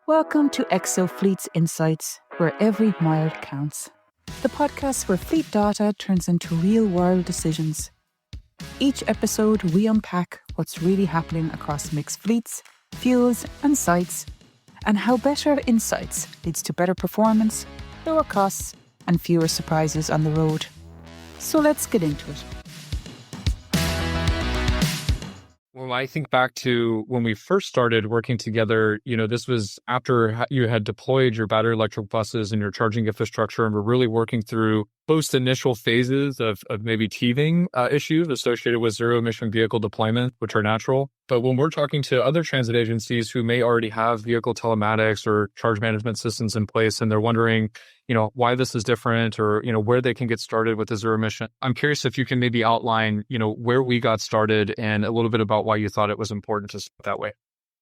Welcome to Exo Fleet's Insights, where every mile counts. The podcast where fleet data turns into real-world decisions. Each episode, we unpack what's really happening across mixed fleets, fuels and sites, and how better insights leads to better performance, lower costs, and fewer surprises on the road. So let's get into it. Well, I think back to when we first started working together, this was after you had deployed your battery electric buses and your charging infrastructure, and we're really working through post initial phases of maybe teething issues associated with zero emission vehicle deployment, which are natural. But when we're talking to other transit agencies who may already have vehicle telematics or charge management systems in place, and they're wondering, why this is different or, where they can get started with the zero emission. I'm curious if you can maybe outline, where we got started and a little bit about why you thought it was important to start that way.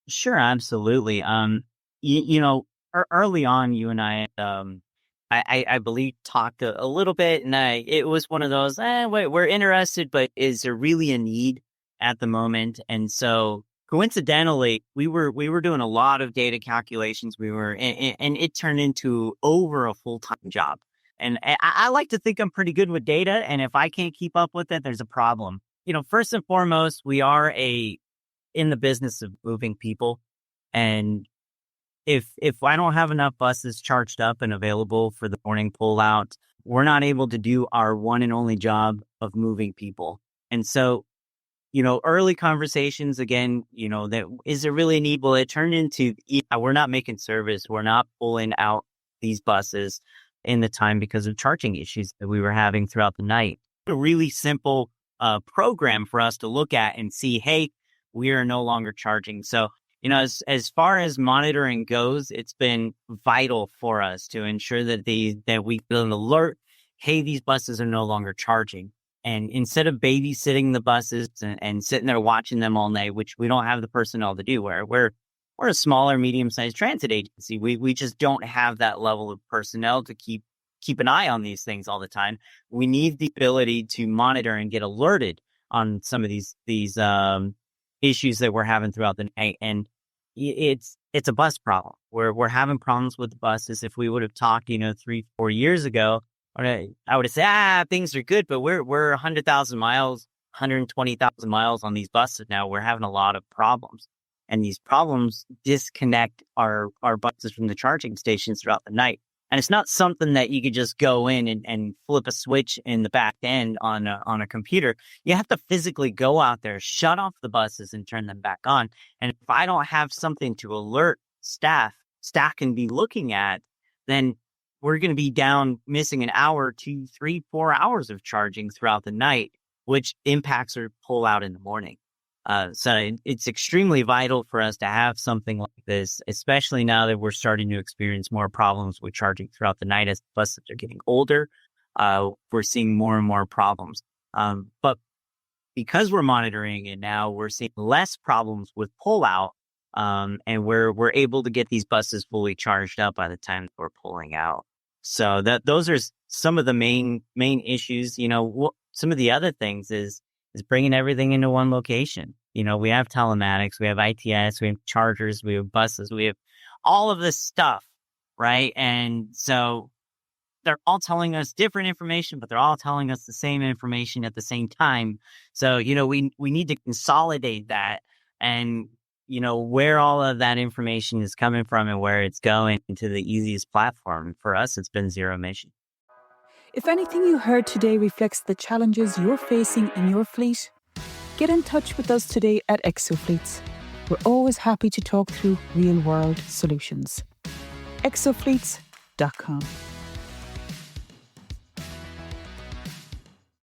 Sure, absolutely. Early on, you and I believe, talked a little bit, and it was one of those, we're interested, but is there really a need at the moment? And so coincidentally, we were doing a lot of data calculations. And it turned into over a full-time job. And I like to think I'm pretty good with data. And if I can't keep up with it, there's a problem. First and foremost, we are in the business of moving people. And if I don't have enough buses charged up and available for the morning pullout, we're not able to do our one and only job of moving people. And so, early conversations, again, that is there really a need? Well, it turned into, we're not making service. We're not pulling out these buses in the time because of charging issues that we were having throughout the night. A really simple program for us to look at and see, hey, we are no longer charging. So, as far as monitoring goes, it's been vital for us to ensure that we get an alert, hey, these buses are no longer charging. And instead of babysitting the buses and sitting there watching them all night, which we don't have the personnel to do, we're a smaller, medium-sized transit agency. We just don't have that level of personnel to keep an eye on these things all the time. We need the ability to monitor and get alerted on some of these issues that we're having throughout the night. And it's a bus problem. We're having problems with the buses. If we would have talked, 3-4 years ago, I would have said, things are good, but we're 100,000 miles, 120,000 miles on these buses now. We're having a lot of problems. And these problems disconnect our buses from the charging stations throughout the night. And it's not something that you could just go in and flip a switch in the back end on a computer. You have to physically go out there, shut off the buses and turn them back on. And if I don't have something to alert staff can be looking at, then we're going to be missing an hour, 2, 3, 4 hours of charging throughout the night, which impacts our pull out in the morning. So it's extremely vital for us to have something like this, especially now that we're starting to experience more problems with charging throughout the night as the buses are getting older. We're seeing more and more problems. But because we're monitoring it now, we're seeing less problems with pull out. And we're able to get these buses fully charged up by the time that we're pulling out. So those are some of the main issues. Some of the other things is bringing everything into one location. We have telematics, we have ITS, we have chargers, we have buses, we have all of this stuff, right? And so they're all telling us different information, but they're all telling us the same information at the same time. So, we need to consolidate that and, where all of that information is coming from and where it's going to the easiest platform. For us, it's been zero emission. If anything you heard today reflects the challenges you're facing in your fleet, get in touch with us today at ExoFleets. We're always happy to talk through real-world solutions. exofleets.com